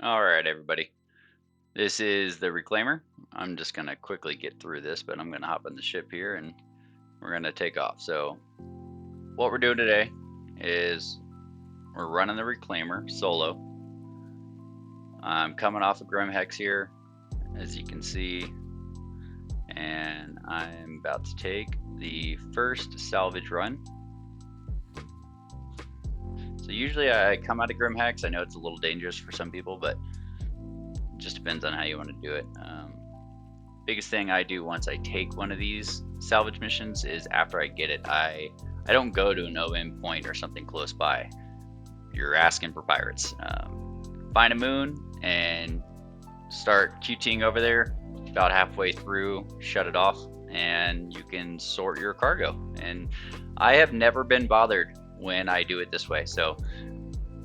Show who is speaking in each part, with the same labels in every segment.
Speaker 1: Alright, everybody. This is the reclaimer. I'm just going to quickly get through this, but I'm going to hop on the ship here and we're going to take off. So, what we're doing today is we're running the reclaimer solo. I'm coming off of Grim Hex here, as you can see, and I'm about to take the first salvage run. So usually I come out of Grim Hex. I know it's a little dangerous for some people, but it just depends on how you want to do it. Biggest thing I do once I take one of these salvage missions is after I get it, I don't go to an OM point or something close by. You're asking for pirates. Find a moon and start QTing over there. About halfway through, shut it off, and you can sort your cargo. And I have never been bothered when I do it this way. So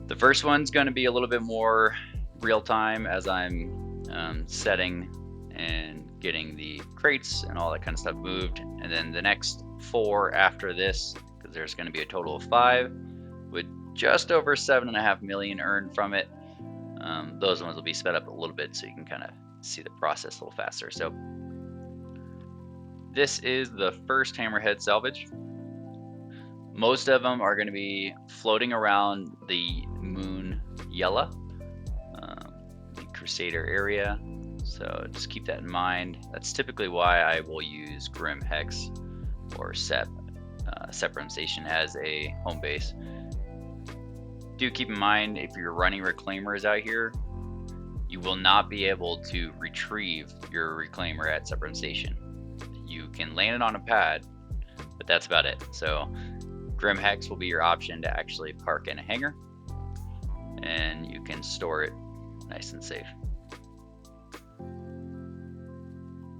Speaker 1: the first one's going to be a little bit more real time as I'm setting and getting the crates and all that kind of stuff moved, and then the next 4 after this, because there's going to be a total of 5 with just over 7.5 million earned from it. Those ones will be sped up a little bit so you can kind of see the process a little faster. So this is the first hammerhead salvage. Most of them are going to be floating around the moon Yella, the Crusader area. So just keep that in mind. That's typically why I will use Grim Hex or Separation Station as a home base. Do keep in mind, if you're running reclaimers out here, you will not be able to retrieve your reclaimer at Separation Station. You can land it on a pad, but that's about it. So Grim Hex will be your option to actually park in a hangar, and you can store it nice and safe.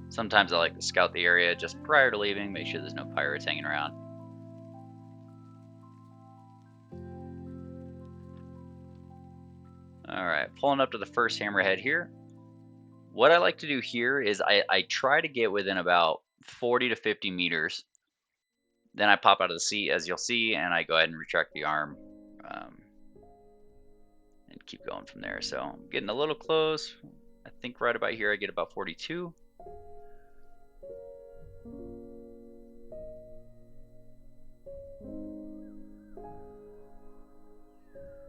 Speaker 1: Sometimes I like to scout the area just prior to leaving, make sure there's no pirates hanging around. Alright, pulling up to the first hammerhead here. What I like to do here is I try to get within about 40 to 50 meters. Then I pop out of the seat, as you'll see, and I go ahead and retract the arm and keep going from there. So I'm getting a little close. I think right about here I get about 42.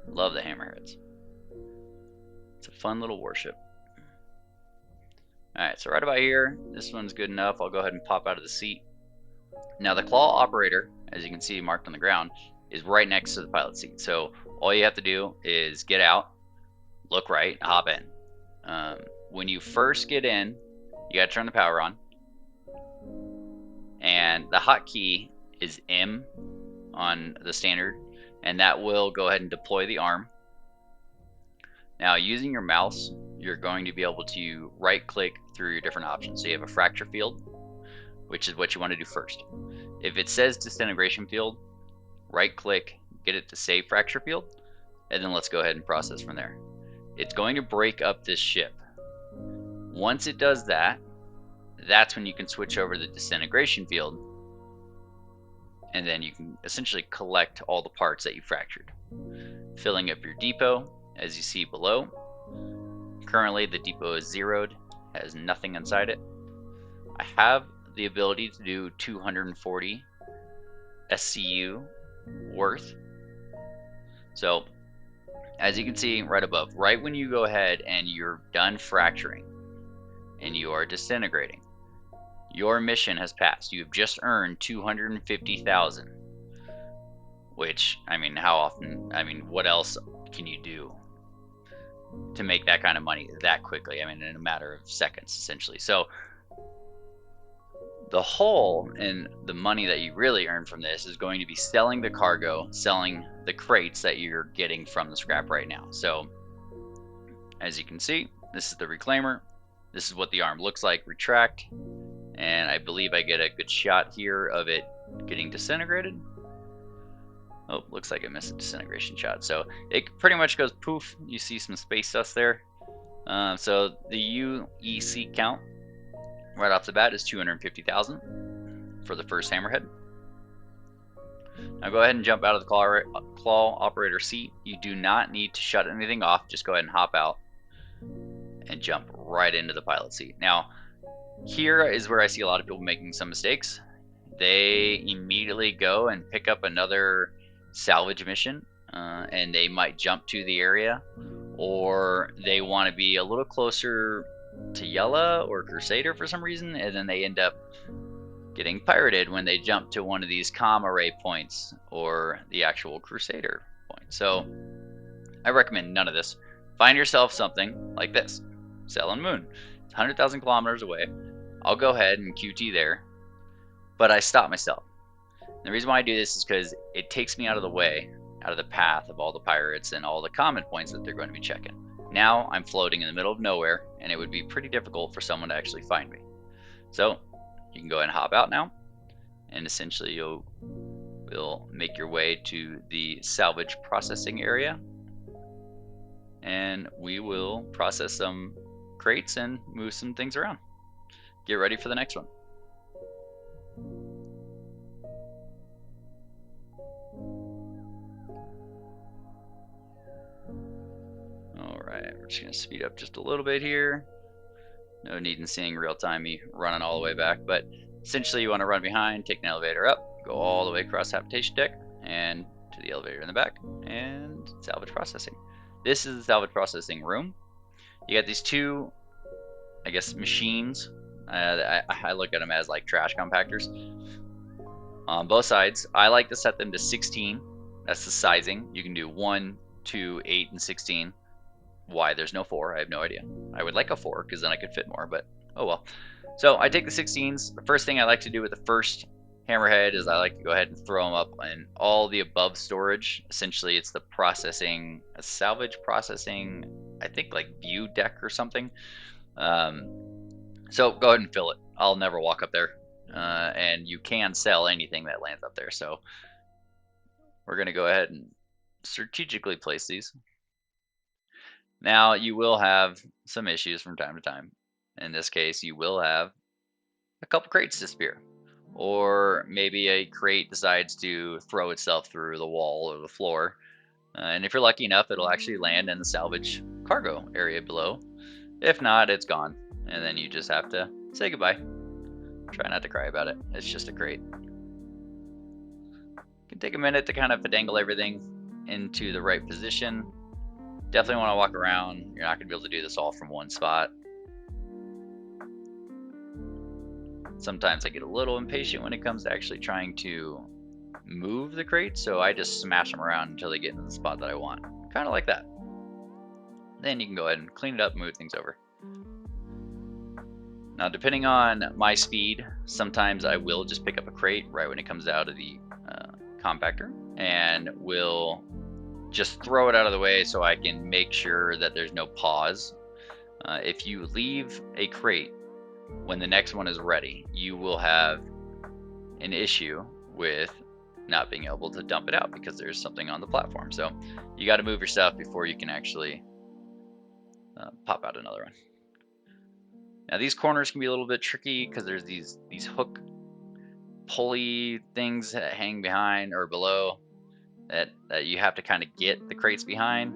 Speaker 1: Love the hammerheads. It's a fun little warship. Alright, so right about here, this one's good enough. I'll go ahead and pop out of the seat. Now the claw operator, as you can see marked on the ground, is right next to the pilot seat. So all you have to do is get out, look right, hop in. When you first get in, you gotta turn the power on. And the hotkey is M on the standard, and that will go ahead and deploy the arm. Now using your mouse, you're going to be able to right click through your different options. So you have a fracture field, which is what you want to do first. If it says disintegration field, right click, get it to save fracture field, and then let's go ahead and process from there. It's going to break up this ship. Once it does that, that's when you can switch over the disintegration field, and then you can essentially collect all the parts that you fractured, filling up your depot as you see below. Currently the depot is zeroed, has nothing inside it. I have the ability to do 240 SCU worth. So as you can see right above, right when you go ahead and you're done fracturing and you are disintegrating, your mission has passed. You have just earned 250,000, which, I mean, how often, I mean, what else can you do to make that kind of money that quickly? I mean, in a matter of seconds, essentially. So the haul and the money that you really earn from this is going to be selling the cargo, selling the crates that you're getting from the scrap right now. So as you can see, this is the reclaimer. This is what the arm looks like, retract, and I believe I get a good shot here of it getting disintegrated. Oh, looks like I missed a disintegration shot. So it pretty much goes poof. You see some space dust there. So the aUEC count right off the bat is 250,000 for the first hammerhead. Now go ahead and jump out of the claw operator seat. You do not need to shut anything off. Just go ahead and hop out. and jump right into the pilot seat. Now, here is where I see a lot of people making some mistakes. They immediately go and pick up another salvage mission, and they might jump to the area, or they want to be a little closer to Yella or Crusader for some reason, and then they end up getting pirated when they jump to one of these comm array points or the actual Crusader point. So I recommend none of this. Find yourself something like this, Selene Moon. It's 100,000 kilometers away. I'll go ahead and QT there, but I stop myself. And the reason why I do this is because it takes me out of the way, out of the path of all the pirates and all the common points that they're going to be checking. Now I'm floating in the middle of nowhere, and it would be pretty difficult for someone to actually find me. So you can go ahead and hop out now, and essentially you will make your way to the salvage processing area, and we will process some crates and move some things around. Get ready for the next one. Alright, we're just going to speed up just a little bit here. No need in seeing real time me running all the way back, but essentially you want to run behind, take an elevator up, go all the way across the habitation deck, and to the elevator in the back, and salvage processing. This is the salvage processing room. You got these two, I guess, machines. I look at them as like trash compactors on both sides. I like to set them to 16. That's the sizing. You can do 1, 2, 8, and 16. Why there's no 4, I have no idea. I would like a 4 because then I could fit more, but oh well. So I take the 16s. The first thing I like to do with the first hammerhead is I like to go ahead and throw them up in all the above storage. Essentially, it's the processing, a salvage processing, I think like view deck or something. So go ahead and fill it. I'll never walk up there, and you can sell anything that lands up there. So we're going to go ahead and strategically place these. Now you will have some issues from time to time. In this case, you will have a couple crates disappear, or maybe a crate decides to throw itself through the wall or the floor. And if you're lucky enough, it'll actually land in the salvage cargo area below. If not, it's gone, and then you just have to say goodbye. Try not to cry about it. It's just a crate. It can take a minute to kind of finagle everything into the right position. Definitely want to walk around. You're not going to be able to do this all from one spot. Sometimes I get a little impatient when it comes to actually trying to move the crates, so I just smash them around until they get into the spot that I want. Kind of like that. Then you can go ahead and clean it up and move things over. Now, depending on my speed, sometimes I will just pick up a crate right when it comes out of the compactor, and will just throw it out of the way so I can make sure that there's no pause. If you leave a crate when the next one is ready, you will have an issue with not being able to dump it out because there's something on the platform. So you got to move your stuff before you can actually pop out another one. Now these corners can be a little bit tricky because there's these hook pulley things that hang behind or below that you have to kind of get the crates behind.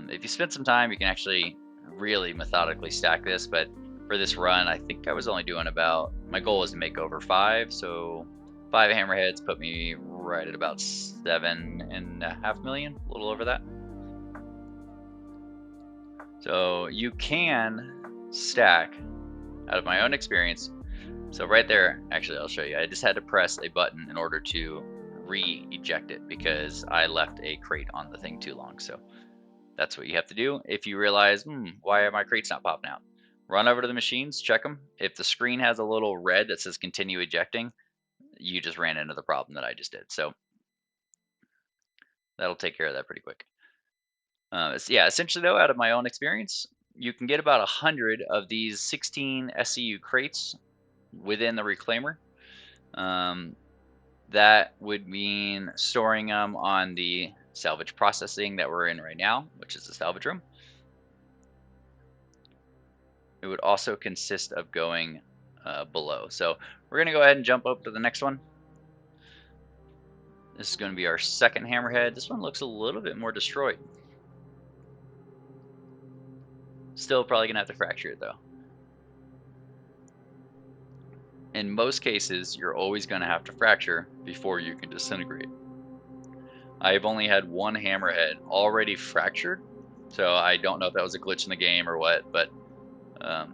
Speaker 1: If you spend some time, you can actually really methodically stack this, but for this run, I think I was only doing about, my goal was to make over 5, so 5 hammerheads put me right at about 7.5 million, a little over that. So you can stack, out of my own experience. So right there, actually I'll show you, I just had to press a button in order to re-eject it because I left a crate on the thing too long. So that's what you have to do. If you realize, why are my crates not popping out? Run over to the machines, check them. If the screen has a little red that says continue ejecting, you just ran into the problem that I just did. So that'll take care of that pretty quick. Yeah, essentially though, out of my own experience, you can get about 100 of these 16 SCU crates within the reclaimer. That would mean storing them on the salvage processing that we're in right now, which is the salvage room. It would also consist of going below. So we're going to go ahead and jump up to the next one. This is going to be our second hammerhead. This one looks a little bit more destroyed. Still probably gonna have to fracture it though. In most cases, you're always gonna have to fracture before you can disintegrate. I've only had one hammerhead already fractured, so I don't know if that was a glitch in the game or what, but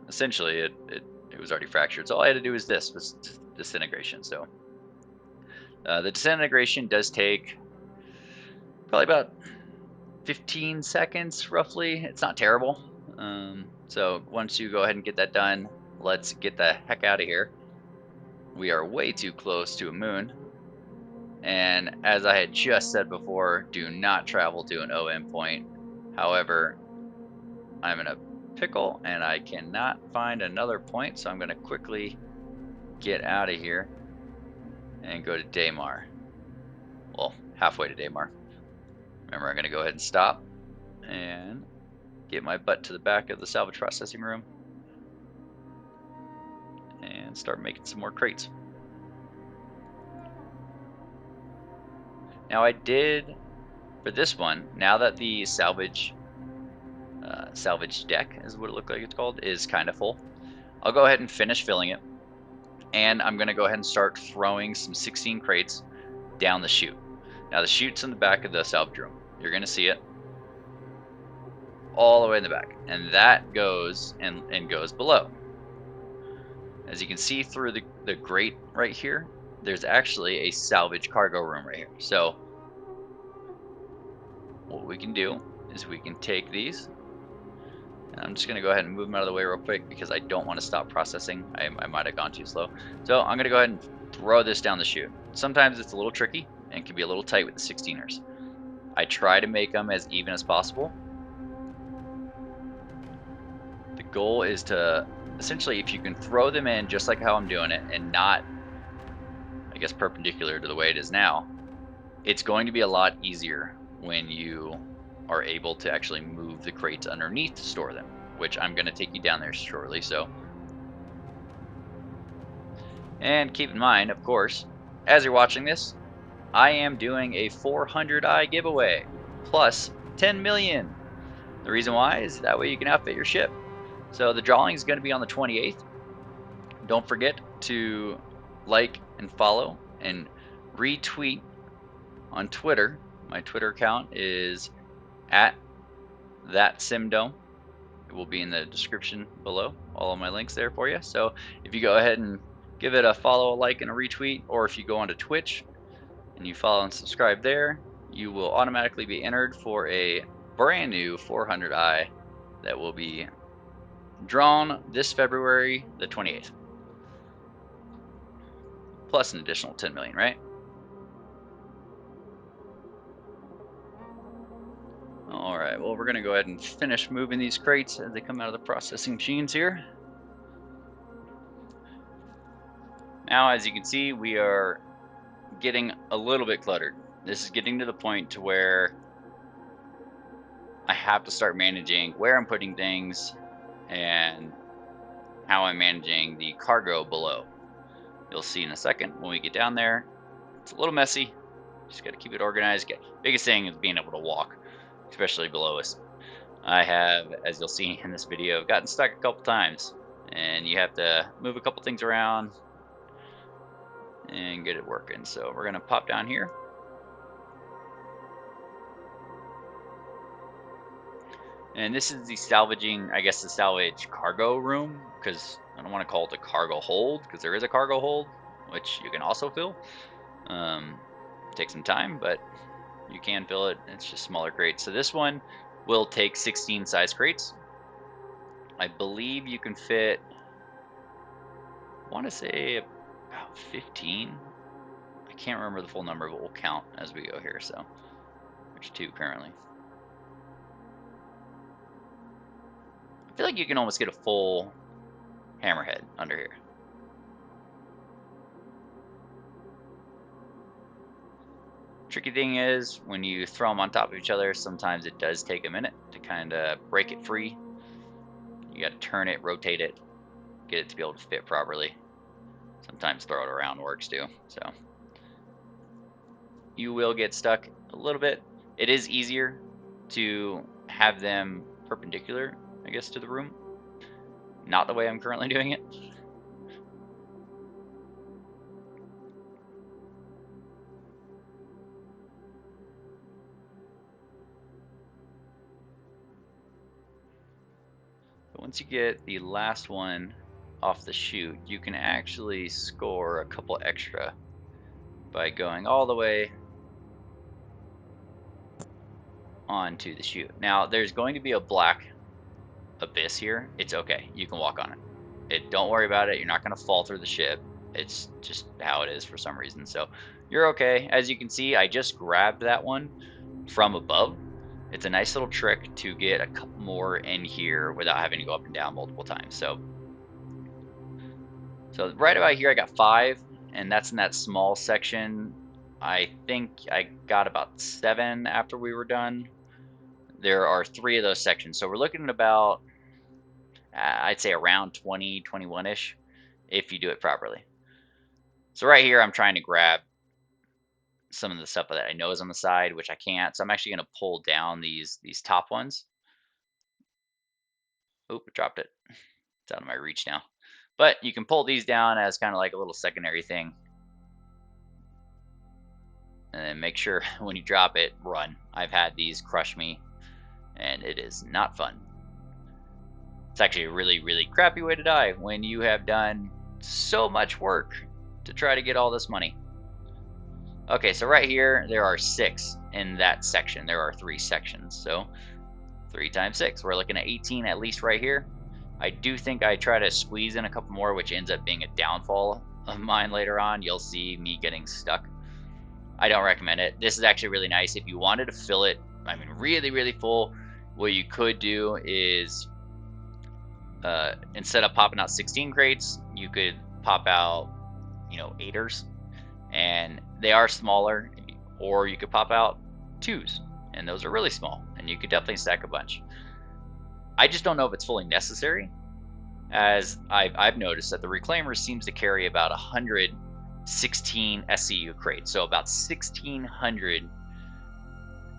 Speaker 1: essentially it was already fractured. So all I had to do was this was disintegration. So the disintegration does take probably about 15 seconds roughly. It's not terrible. So once you go ahead and get that done, let's get the heck out of here. We are way too close to a moon. And as I had just said before, do not travel to an OM point. However, I'm in a pickle and I cannot find another point, so I'm going to quickly get out of here and go to Daymar. Well, halfway to Daymar. Remember, I'm going to go ahead and stop and get my butt to the back of the salvage processing room and start making some more crates. Now I did, for this one, now that the salvage deck is what it looked like it's called, is kind of full, I'll go ahead and finish filling it. And I'm going to go ahead and start throwing some 16 crates down the chute. Now the chute's in the back of the salvage room. You're going to see it all the way in the back. And that goes and goes below. As you can see through the grate right here, there's actually a salvage cargo room right here. So what we can do is we can take these. And I'm just going to go ahead and move them out of the way real quick because I don't want to stop processing. I might have gone too slow. So I'm going to go ahead and throw this down the chute. Sometimes it's a little tricky and can be a little tight with the 16ers. I try to make them as even as possible. The goal is to essentially, if you can throw them in just like how I'm doing it and not, I guess, perpendicular to the way it is now, it's going to be a lot easier when you are able to actually move the crates underneath to store them, which I'm going to take you down there shortly. So, and keep in mind, of course, as you're watching this, I am doing a 400i giveaway plus 10 million. The reason why is that way you can outfit your ship. So the drawing is going to be on the 28th. Don't forget to like and follow and retweet on Twitter. My Twitter account is @thatsimdome. It will be in the description below. All of my links there for you. So if you go ahead and give it a follow, a like, and a retweet, or if you go onto Twitch and you follow and subscribe there, you will automatically be entered for a brand new 400i that will be drawn this February the 28th. Plus an additional 10 million, right? All right, well, we're gonna go ahead and finish moving these crates as they come out of the processing machines here. Now, as you can see, we are getting a little bit cluttered. This is getting to the point to where I have to start managing where I'm putting things and how I'm managing the cargo below. You'll see in a second when we get down there. It's a little messy. Just got to keep it organized. Biggest thing is being able to walk, especially below us. I have, as you'll see in this video, gotten stuck a couple times, and you have to move a couple things around and get it working. So we're gonna pop down here. And this is the salvaging, I guess the salvage cargo room, because I don't want to call it the cargo hold, because there is a cargo hold, which you can also fill. Take some time, but you can fill it. It's just smaller crates. So this one will take 16 size crates. I believe you can fit, I want to say about 15. I can't remember the full number, but we'll count as we go here. So there's 2 currently. I feel like you can almost get a full hammerhead under here. Tricky thing is when you throw them on top of each other, sometimes it does take a minute to kind of break it free. You got to turn it, rotate it, get it to be able to fit properly. Sometimes throw it around works too. So you will get stuck a little bit. It is easier to have them perpendicular I guess, to the room. Not the way I'm currently doing it. But once you get the last one off the chute, you can actually score a couple extra by going all the way onto the chute. Now, there's going to be a black abyss here. It's okay. You can walk on it. Don't worry about it. You're not going to fall through the ship. It's just how it is for some reason. So you're okay. As you can see, I just grabbed that one from above. It's a nice little trick to get a couple more in here without having to go up and down multiple times. So right about here, I got 5, and that's in that small section. I think I got about 7 after we were done. There are 3 of those sections. So we're looking at about, I'd say around 20, 21-ish if you do it properly. So right here, I'm trying to grab some of the stuff that I know is on the side, which I can't. So I'm actually going to pull down these top ones. Oop, I dropped it. It's out of my reach now. But you can pull these down as kind of like a little secondary thing. And then make sure when you drop it, run. I've had these crush me, and it is not fun. It's actually a really, really crappy way to die when you have done so much work to try to get all this money. Okay, so right here, there are 6 in that section. There are 3 sections, so 3 times 6. We're looking at 18 at least right here. I do think I try to squeeze in a couple more, which ends up being a downfall of mine later on. You'll see me getting stuck. I don't recommend it. This is actually really nice. If you wanted to fill it, I mean, really, really full, what you could do is instead of popping out 16 crates, you could pop out, 8ers, and they are smaller, or you could pop out 2s, and those are really small, and you could definitely stack a bunch. I just don't know if it's fully necessary, as I've noticed that the Reclaimer seems to carry about 116 SCU crates, so about 1,600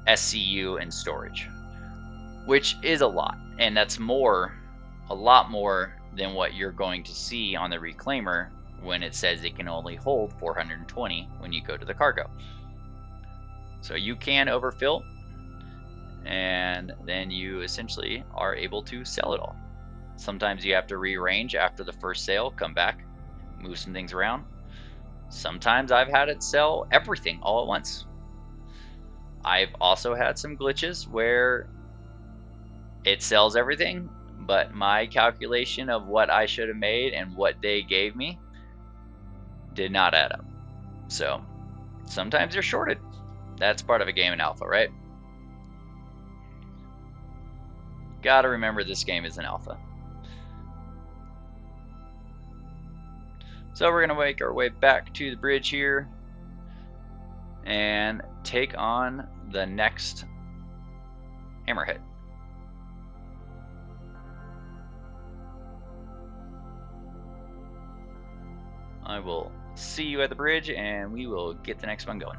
Speaker 1: SCU in storage, which is a lot, and that's a lot more than what you're going to see on the Reclaimer when it says it can only hold 420 when you go to the cargo. So you can overfill, and then you essentially are able to sell it all. Sometimes you have to rearrange after the first sale, come back, move some things around. Sometimes I've had it sell everything all at once. I've also had some glitches where it sells everything, but my calculation of what I should have made and what they gave me did not add up. So sometimes you're shorted. That's part of a game in alpha, right? Gotta remember this game is an alpha. So we're gonna make our way back to the bridge here and take on the next hammerhead. I will see you at the bridge, and we will get the next one going.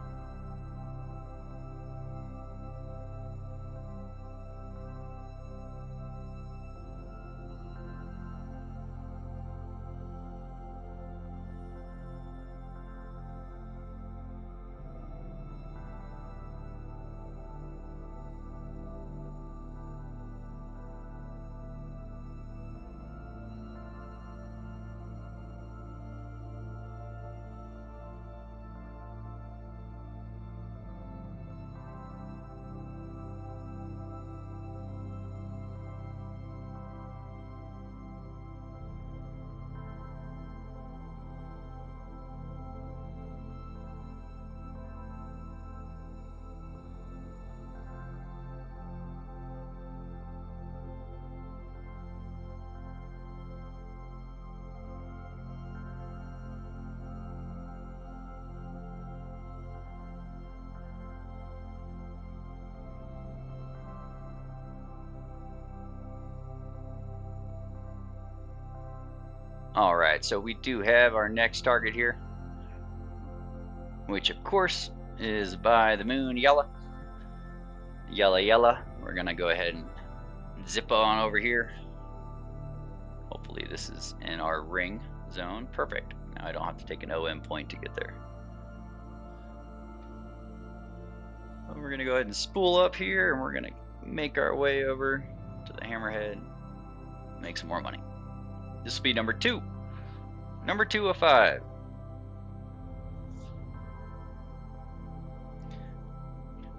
Speaker 1: All right, so we do have our next target here, which of course is by the moon, Yella. Yella. We're gonna go ahead and Zip on over here. Hopefully this is in our ring zone. Perfect. Now I don't have to take an OM point to get there. And we're gonna go ahead and spool up here, and we're gonna make our way over to the hammerhead, make some more money. This will be number 2. Number 2 of 5.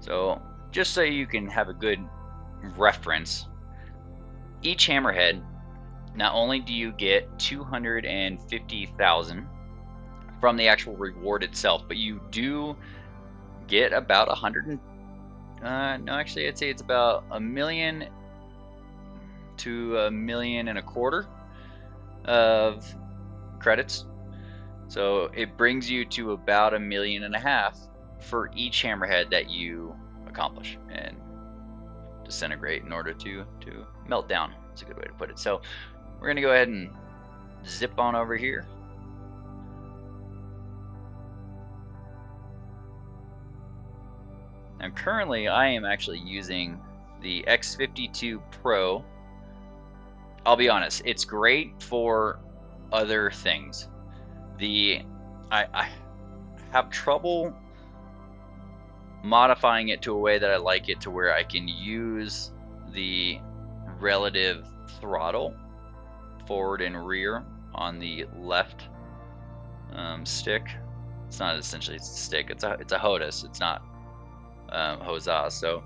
Speaker 1: So just so you can have a good reference, each hammerhead, not only do you get 250,000 from the actual reward itself, but you do get about 100. No, actually, I'd say it's about $1 million to $1.25 million of credits. So it brings you to about $1.5 million for each hammerhead that you accomplish and disintegrate in order to melt down. That's a good way to put it. So we're gonna go ahead and zip on over here. Now currently I am actually using the X52 Pro. I'll be honest, it's great for other things. I have trouble modifying it to a way that I like it to where I can use the relative throttle forward and rear on the left stick. It's not essentially a stick, it's a HOTUS, it's not HOSA. So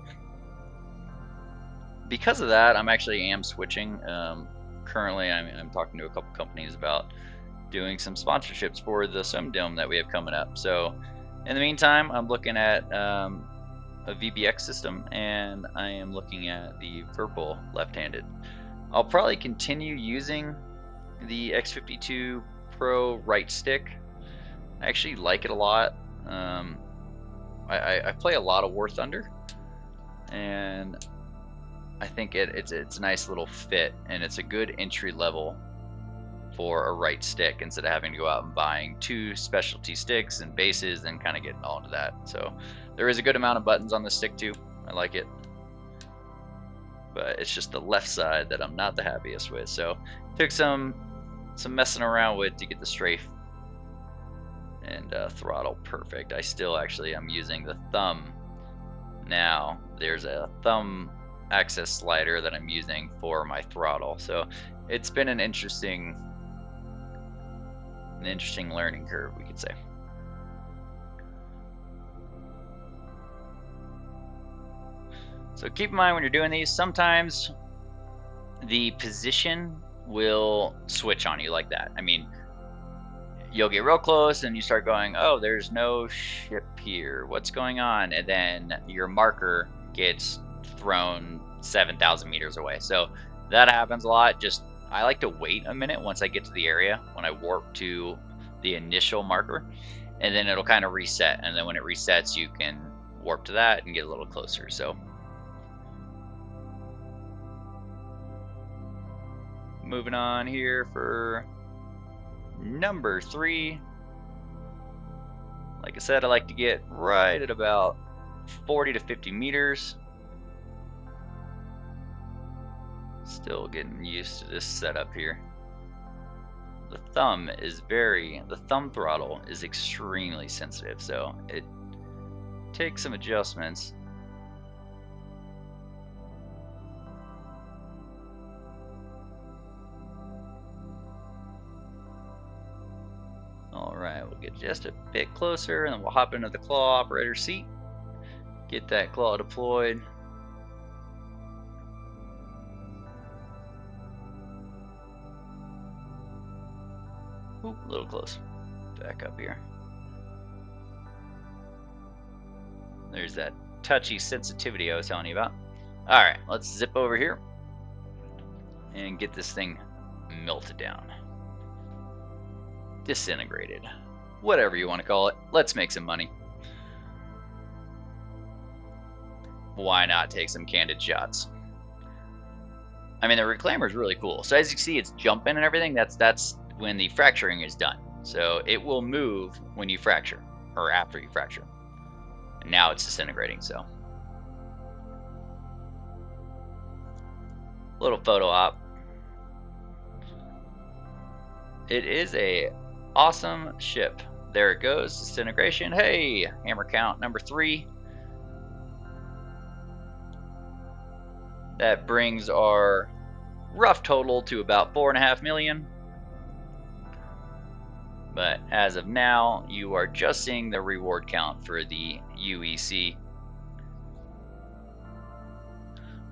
Speaker 1: because of that, I'm actually switching. Currently I'm talking to a couple companies about doing some sponsorships for the swim dome that we have coming up. So in the meantime, I'm looking at a VBX system, and I am looking at the Referral left-handed. I'll probably continue using the X52 Pro right stick. I actually like it a lot. I play a lot of War Thunder, and I think it's a nice little fit, and it's a good entry level for a right stick instead of having to go out and buying 2 specialty sticks and bases and kind of getting all into that. So there is a good amount of buttons on the stick too. I like it, but it's just the left side that I'm not the happiest with. So took some messing around with to get the strafe and throttle perfect. I still actually am using the thumb now. There's a thumb access slider that I'm using for my throttle. So it's been an interesting learning curve, we could say. So keep in mind when you're doing these, sometimes the position will switch on you like that. I mean, you'll get real close and you start going, oh, there's no ship here, what's going on? And then your marker gets thrown 7,000 meters away. So that happens a lot. I like to wait a minute once I get to the area when I warp to the initial marker, and then it'll kind of reset. And then when it resets, you can warp to that and get a little closer. So moving on here for number 3. Like I said, I like to get right at about 40 to 50 meters. Still getting used to this setup here. The thumb throttle is extremely sensitive, so it takes some adjustments. All right, we'll get just a bit closer, and then we'll hop into the claw operator seat, get that claw deployed. Ooh, a little close. Back up here. There's that touchy sensitivity I was telling you about. All right, let's zip over here and get this thing melted down. Disintegrated. Whatever you want to call it. Let's make some money. Why not take some candid shots? I mean, the reclaimer is really cool. So as you see, it's jumping and everything. That's when the fracturing is done. So it will move when you fracture, or after you fracture. And now it's disintegrating, so. Little photo op. It is a awesome ship. There it goes, disintegration. Hey, hammer count number 3. That brings our rough total to about 4.5 million. But as of now, you are just seeing the reward count for the aUEC.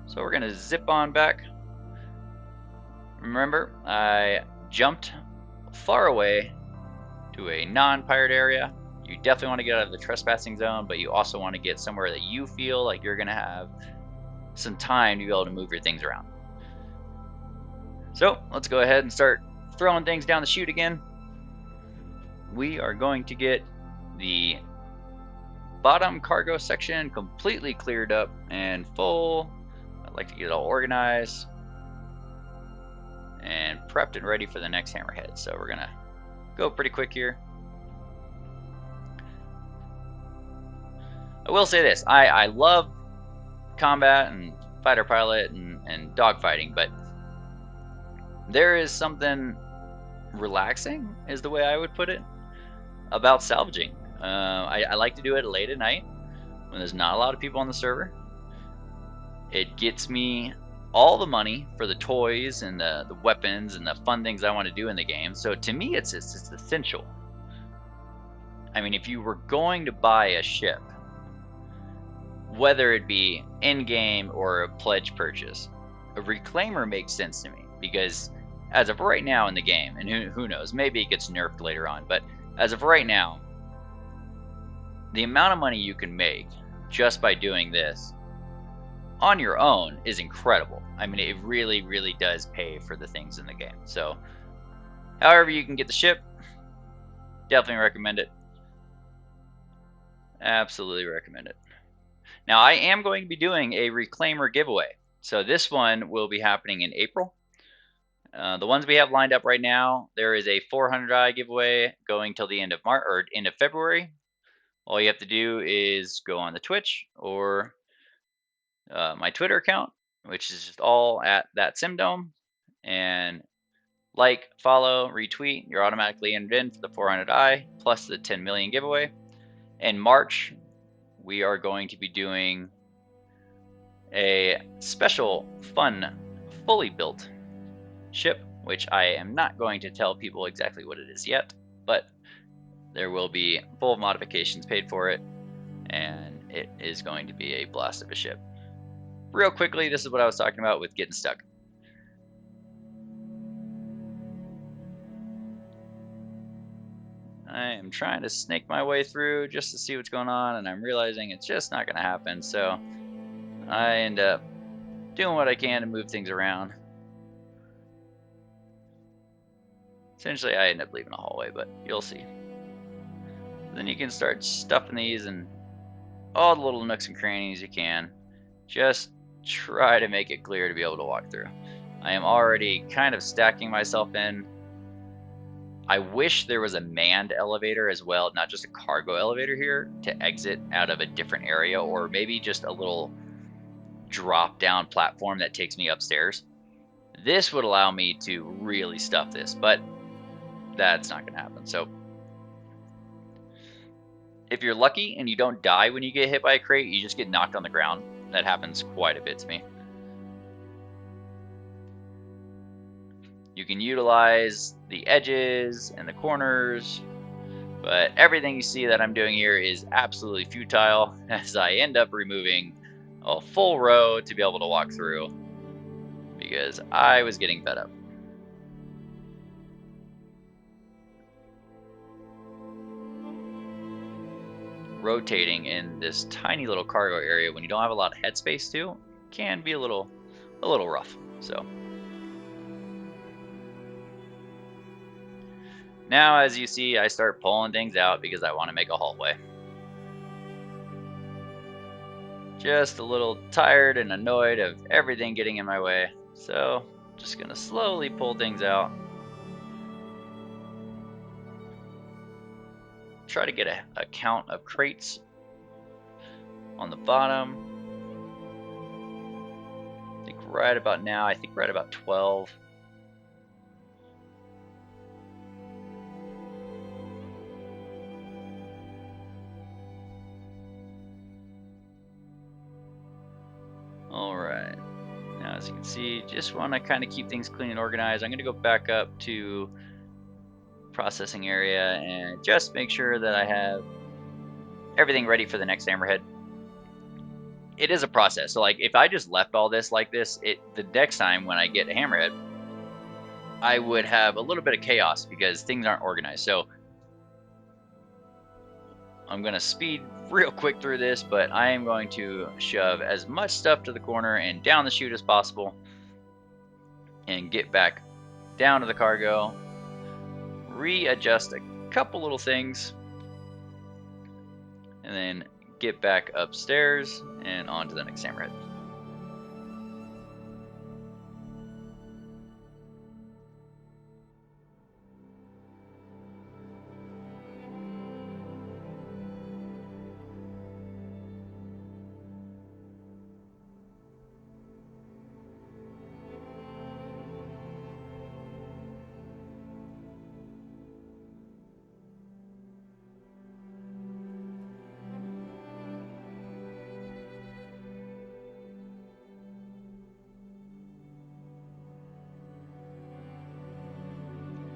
Speaker 1: So we're gonna zip on back. Remember, I jumped far away to a non-pirate area. You definitely want to get out of the trespassing zone, but you also want to get somewhere that you feel like you're gonna have some time to be able to move your things around. So let's go ahead and start throwing things down the chute again. We are going to get the bottom cargo section completely cleared up and full. I'd like to get it all organized and prepped and ready for the next hammerhead. So we're gonna go pretty quick here. I will say this, I love combat and fighter pilot and dogfighting, but there is something relaxing, is the way I would put it, about salvaging. I like to do it late at night when there's not a lot of people on the server. It gets me all the money for the toys and the weapons and the fun things I want to do in the game. So to me, it's essential. I mean, if you were going to buy a ship, whether it be in-game or a pledge purchase, a reclaimer makes sense to me, because as of right now in the game, and who knows, maybe it gets nerfed later on, but as of right now, the amount of money you can make just by doing this on your own is incredible. I mean, it really, really does pay for the things in the game. So, however you can get the ship, definitely recommend it. Absolutely recommend it. Now, I am going to be doing a reclaimer giveaway. So this one will be happening in April. The ones we have lined up right now, there is a 400i giveaway going till the end of March or end of February. All you have to do is go on the Twitch or my Twitter account, which is just all at that Simdome, and like, follow, retweet. You're automatically entered in for the 400i plus the 10 million giveaway. In March, we are going to be doing a special, fun, fully built ship, which I am not going to tell people exactly what it is yet, but there will be full modifications paid for it, and it is going to be a blast of a ship. Real quickly, this is what I was talking about with getting stuck. I am trying to snake my way through just to see what's going on, and I'm realizing it's just not going to happen, so I end up doing what I can to move things around. Essentially, I end up leaving a hallway, but you'll see. Then you can start stuffing these in all the little nooks and crannies you can. Just try to make it clear to be able to walk through. I am already kind of stacking myself in. I wish there was a manned elevator as well, not just a cargo elevator here, to exit out of a different area, or maybe just a little drop down platform that takes me upstairs. This would allow me to really stuff this, but that's not going to happen. So if you're lucky and you don't die when you get hit by a crate, you just get knocked on the ground. That happens quite a bit to me. You can utilize the edges and the corners, but everything you see that I'm doing here is absolutely futile, as I end up removing a full row to be able to walk through because I was getting fed up. Rotating in this tiny little cargo area when you don't have a lot of headspace too can be a little rough. So now, as you see, I start pulling things out because I want to make a hallway. Just a little tired and annoyed of everything getting in my way, so just gonna slowly pull things out. Try to get a count of crates on the bottom. I think right about now. I think we're at about 12. All right. Now, as you can see, just want to kind of keep things clean and organized. I'm going to go back up to processing area and just make sure that I have everything ready for the next hammerhead. It is a process. So like if I just left all this like this, the next time when I get a hammerhead, I would have a little bit of chaos because things aren't organized. So I'm going to speed real quick through this, but I am going to shove as much stuff to the corner and down the chute as possible and get back down to the cargo, readjust a couple little things, and then get back upstairs and on to the next hammerhead.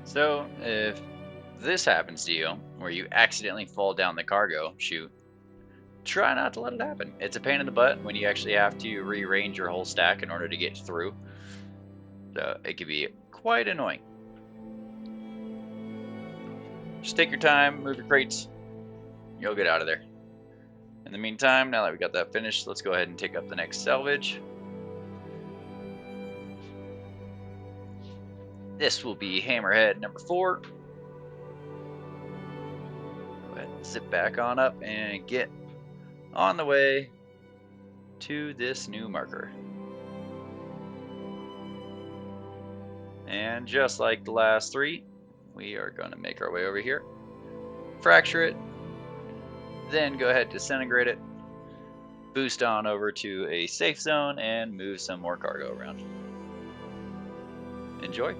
Speaker 1: So if this happens to you, where you accidentally fall down the cargo chute, try not to let it happen. It's a pain in the butt when you actually have to rearrange your whole stack in order to get through. So it can be quite annoying. Just take your time, move your crates, you'll get out of there. In the meantime, now that we got that finished, let's go ahead and take up the next salvage. This will be hammerhead number 4. Go ahead and zip back on up and get on the way to this new marker. And just like the last 3, we are going to make our way over here, fracture it, then go ahead and disintegrate it, boost on over to a safe zone, and move some more cargo around. Enjoy.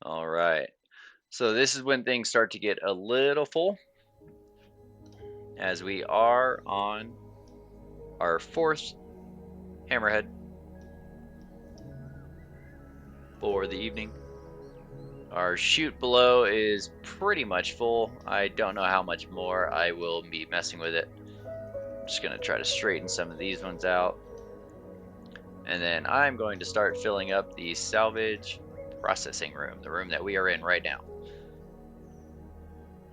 Speaker 1: All right. So this is when things start to get a little full, as we are on our 4th hammerhead for the evening. Our chute below is pretty much full. I don't know how much more I will be messing with it. I'm just going to try to straighten some of these ones out. And then I'm going to start filling up the salvage processing room, the room that we are in right now.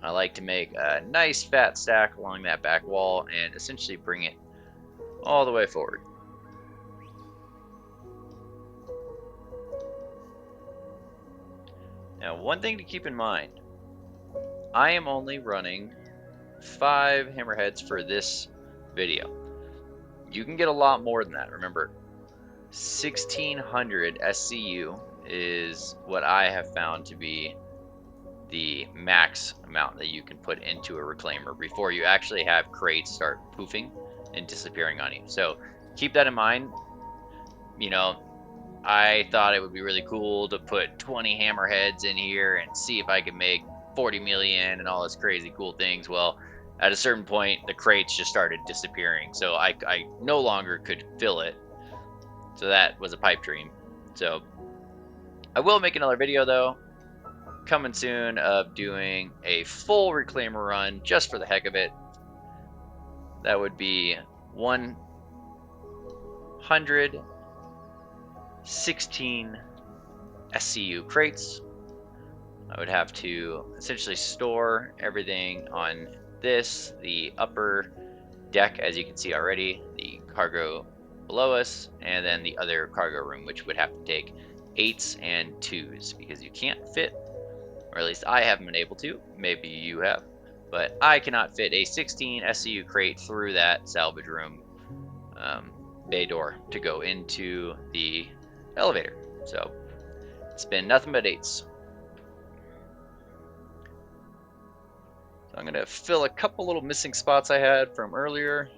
Speaker 1: I like to make a nice fat stack along that back wall and essentially bring it all the way forward. Now, one thing to keep in mind, I am only running 5 hammerheads for this video. You can get a lot more than that. Remember, 1600 SCU is what I have found to be the max amount that you can put into a reclaimer before you actually have crates start poofing and disappearing on you. So keep that in mind. You know, I thought it would be really cool to put 20 hammerheads in here and see if I could make 40 million and all this crazy cool things. Well, at a certain point, the crates just started disappearing. So I no longer could fill it. So that was a pipe dream. So I will make another video though, coming soon, of doing a full reclaimer run just for the heck of it. That would be 116 SCU crates. I would have to essentially store everything on this, the upper deck, as you can see already, the cargo below us, and then the other cargo room, which would have to take 8s and 2s because you can't fit, or at least I haven't been able to, maybe you have, but I cannot fit a 16 SCU crate through that salvage room bay door to go into the elevator. So it's been nothing but 8s. So I'm going to fill a couple little missing spots I had from earlier.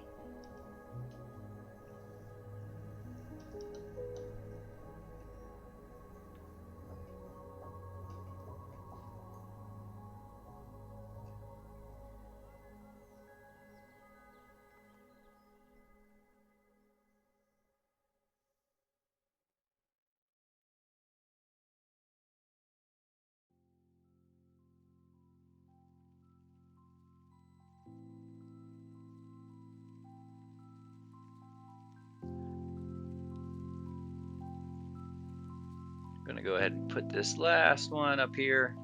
Speaker 1: I'm going to go ahead and put this last one up here.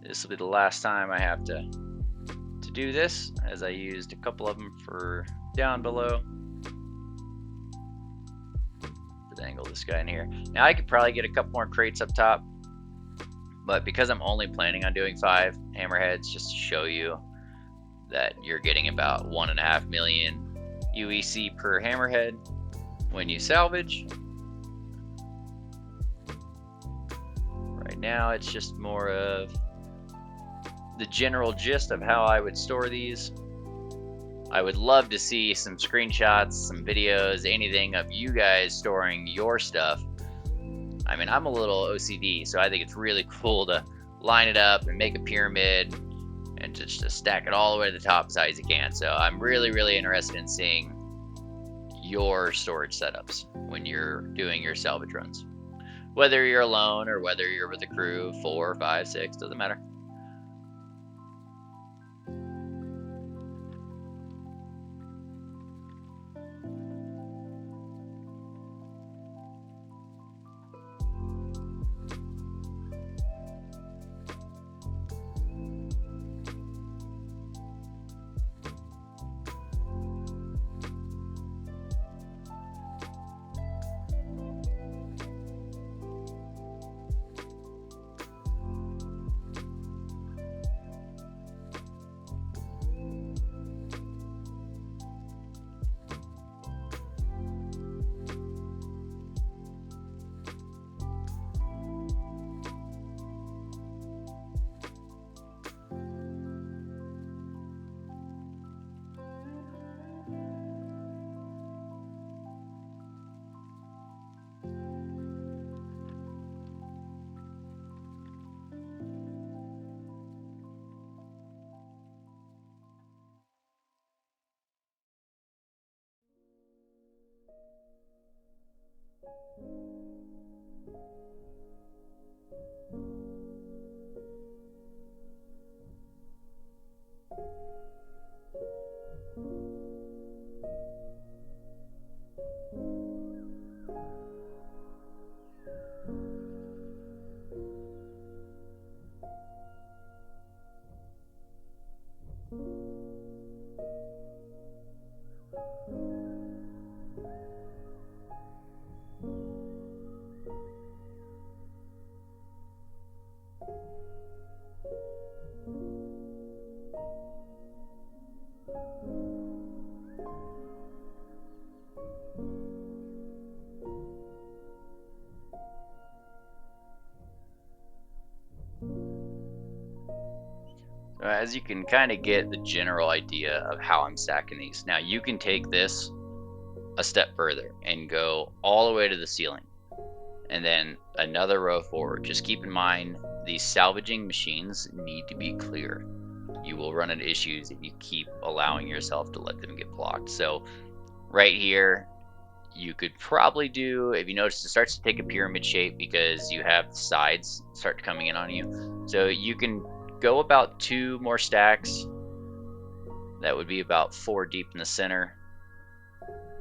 Speaker 1: This will be the last time I have to do this, as I used a couple of them for down below. Let's angle this guy in here. Now I could probably get a couple more crates up top, but because I'm only planning on doing 5 hammerheads, just to show you that you're getting about 1.5 million UEC per hammerhead when you salvage. Right now it's just more of the general gist of how I would store these. I would love to see some screenshots, some videos, anything of you guys storing your stuff. I mean, I'm a little OCD, so I think it's really cool to line it up and make a pyramid and just to stack it all the way to the top as high as you can. So I'm really, really interested in seeing your storage setups when you're doing your salvage runs. Whether you're alone or whether you're with a crew, 4, 5, 6, doesn't matter. As you can kind of get the general idea of how I'm stacking these. Now you can take this a step further and go all the way to the ceiling and then another row forward. Just keep in mind these salvaging machines need to be clear. You will run into issues if you keep allowing yourself to let them get blocked. So right here, you could probably do, if you notice, it starts to take a pyramid shape because you have the sides start coming in on you. So you can go about 2 more stacks. That would be about 4 deep in the center,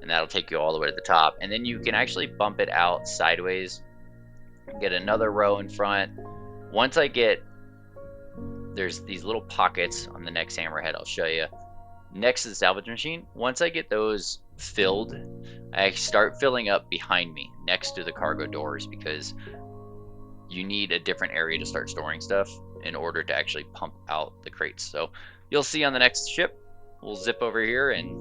Speaker 1: and that'll take you all the way to the top. And then you can actually bump it out sideways, get another row in front. Once I get, there's these little pockets on the next hammerhead I'll show you next to the salvage machine. Once I get those filled, I start filling up behind me next to the cargo doors, because you need a different area to start storing stuff in order to actually pump out the crates. So you'll see on the next ship. We'll zip over here and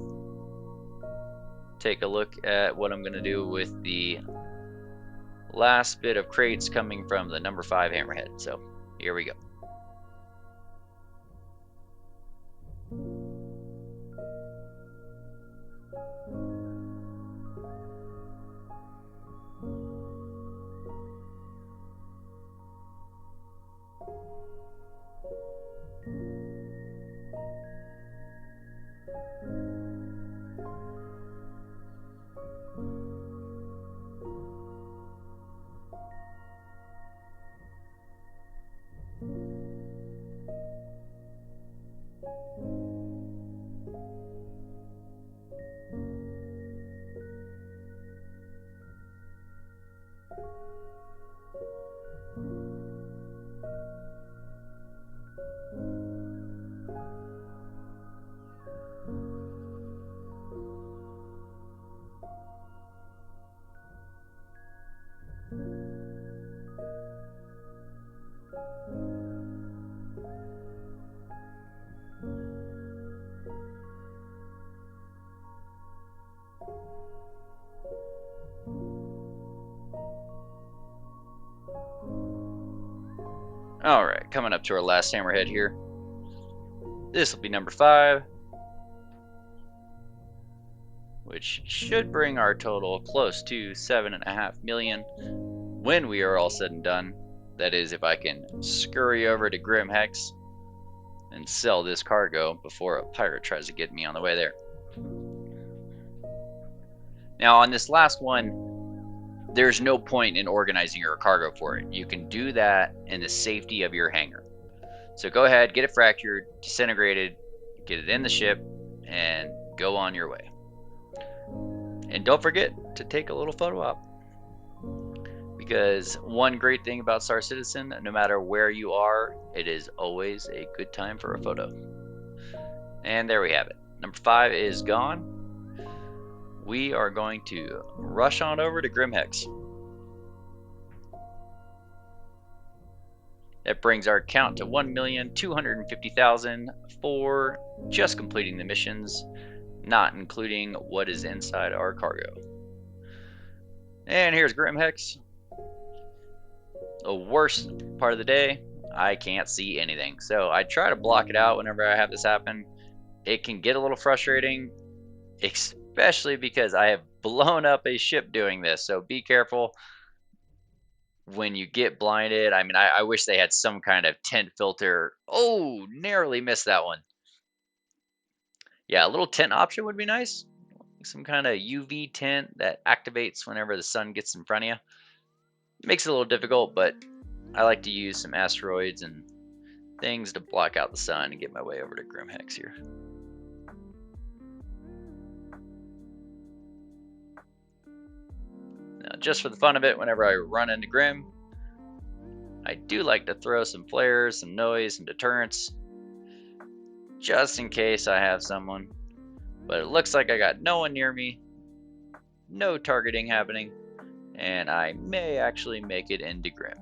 Speaker 1: take a look at what I'm going to do with the last bit of crates coming from the number 5 hammerhead. So here we go. All right, coming up to our last hammerhead here. This will be number 5, which should bring our total close to 7.5 million when we are all said and done. That is, if I can scurry over to Grim Hex and sell this cargo before a pirate tries to get me on the way there. Now on this last one, there's no point in organizing your cargo for it. You can do that in the safety of your hangar. So go ahead, get it fractured, disintegrated, get it in the ship, and go on your way. And don't forget to take a little photo op. Because one great thing about Star Citizen, no matter where you are, it is always a good time for a photo. And there we have it. Number 5 is gone. We are going to rush on over to Grim Hex. That brings our count to 1,250,000 for just completing the missions, not including what is inside our cargo. And here's Grim Hex. The worst part of the day, I can't see anything. So I try to block it out whenever I have this happen. It can get a little frustrating, especially because I have blown up a ship doing this. So be careful when you get blinded. I mean, I wish they had some kind of tint filter. Oh, narrowly missed that one. Yeah, a little tint option would be nice. some kind of UV tint that activates whenever the sun gets in front of you. It makes it a little difficult, but I like to use some asteroids and things to block out the sun and get my way over to Grimhex here. Now, just for the fun of it, whenever I run into Grim, I do like to throw some flares, some noise, some deterrence, just in case I have someone. But it looks like I got no one near me, no targeting happening, and I may actually make it into Grim.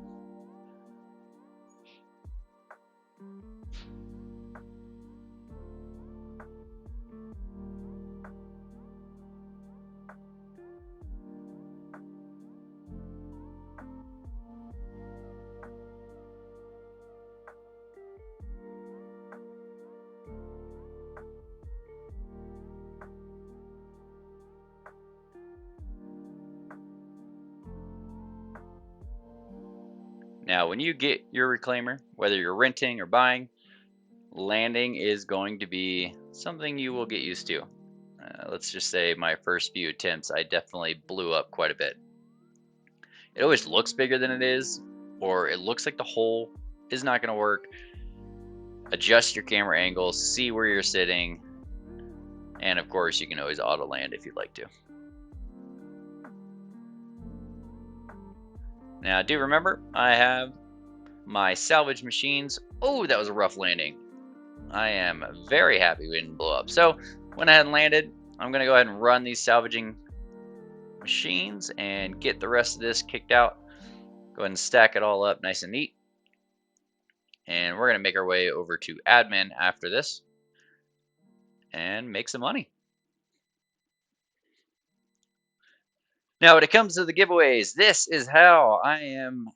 Speaker 1: Now, when you get your reclaimer, whether you're renting or buying, landing is going to be something you will get used to. Let's just say my first few attempts, I definitely blew up quite a bit. It always looks bigger than it is, or it looks like the hole is not going to work. Adjust your camera angles, see where you're sitting, and of course you can always auto land if you'd like to. Now, do remember, I have my salvage machines. Oh, that was a rough landing. I am very happy we didn't blow up. So, went ahead and landed. I'm going to go ahead and run these salvaging machines and get the rest of this kicked out. Go ahead and stack it all up nice and neat. And we're going to make our way over to admin after this and make some money. Now, when it comes to the giveaways, this is how I am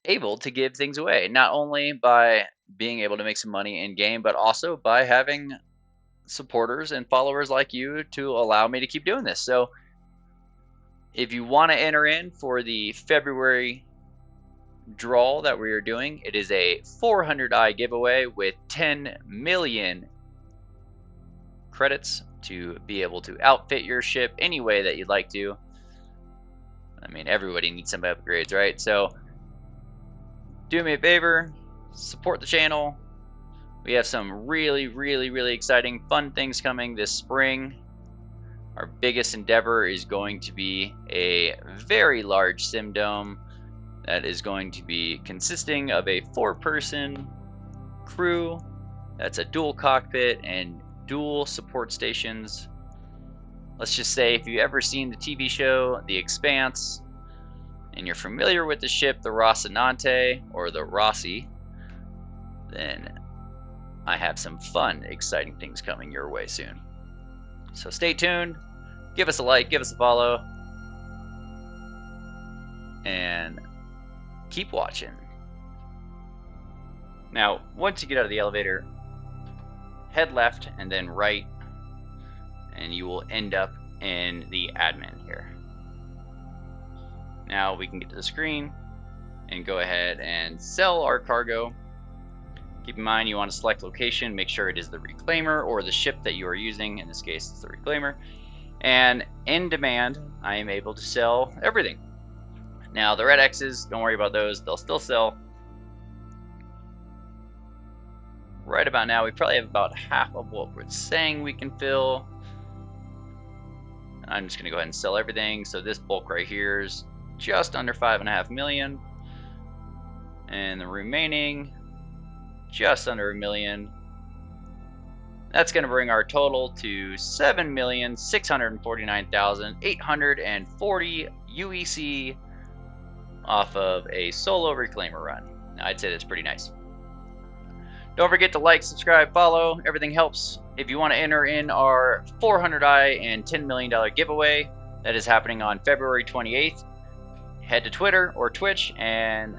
Speaker 1: able to give things away. Not only by being able to make some money in game, but also by having supporters and followers like you to allow me to keep doing this. So if you want to enter in for the February draw that we are doing, it is a 400i giveaway with 10 million credits to be able to outfit your ship any way that you'd like to. I mean, everybody needs some upgrades, right? So do me a favor, support the channel. We have some really exciting, fun things coming this spring. Our biggest endeavor is going to be a very large sim dome that is going to be consisting of a 4-person crew. That's a dual cockpit and dual support stations. Let's just say if you've ever seen the TV show The Expanse and you're familiar with the ship the Rocinante or the Rossi, then I have some fun, exciting things coming your way soon. So stay tuned, give us a like, give us a follow, and keep watching. Now, once you get out of the elevator, head left and then right, and you will end up in the admin here. Now we can get to the screen and go ahead and sell our cargo. Keep in mind you want to select location, make sure it is the reclaimer or the ship that you are using. In this case, it's the reclaimer. And in demand, I am able to sell everything. Now the red X's, don't worry about those, they'll still sell. Right about now, we probably have about half of what we're saying we can fill. I'm just going to go ahead and sell everything. So this bulk right here is just under 5.5 million. And the remaining, just under 1 million. That's going to bring our total to 7,649,840 UEC off of a solo reclaimer run. Now, I'd say that's pretty nice. Don't forget to like, subscribe, follow. Everything helps. If you want to enter in our 400i and $10 million giveaway that is happening on February 28th, head to Twitter or Twitch and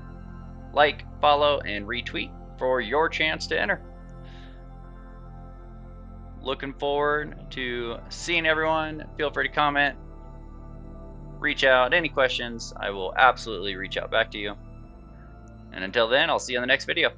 Speaker 1: like, follow, and retweet for your chance to enter. Looking forward to seeing everyone. Feel free to comment, reach out, any questions. I will absolutely reach out back to you. And until then, I'll see you in the next video.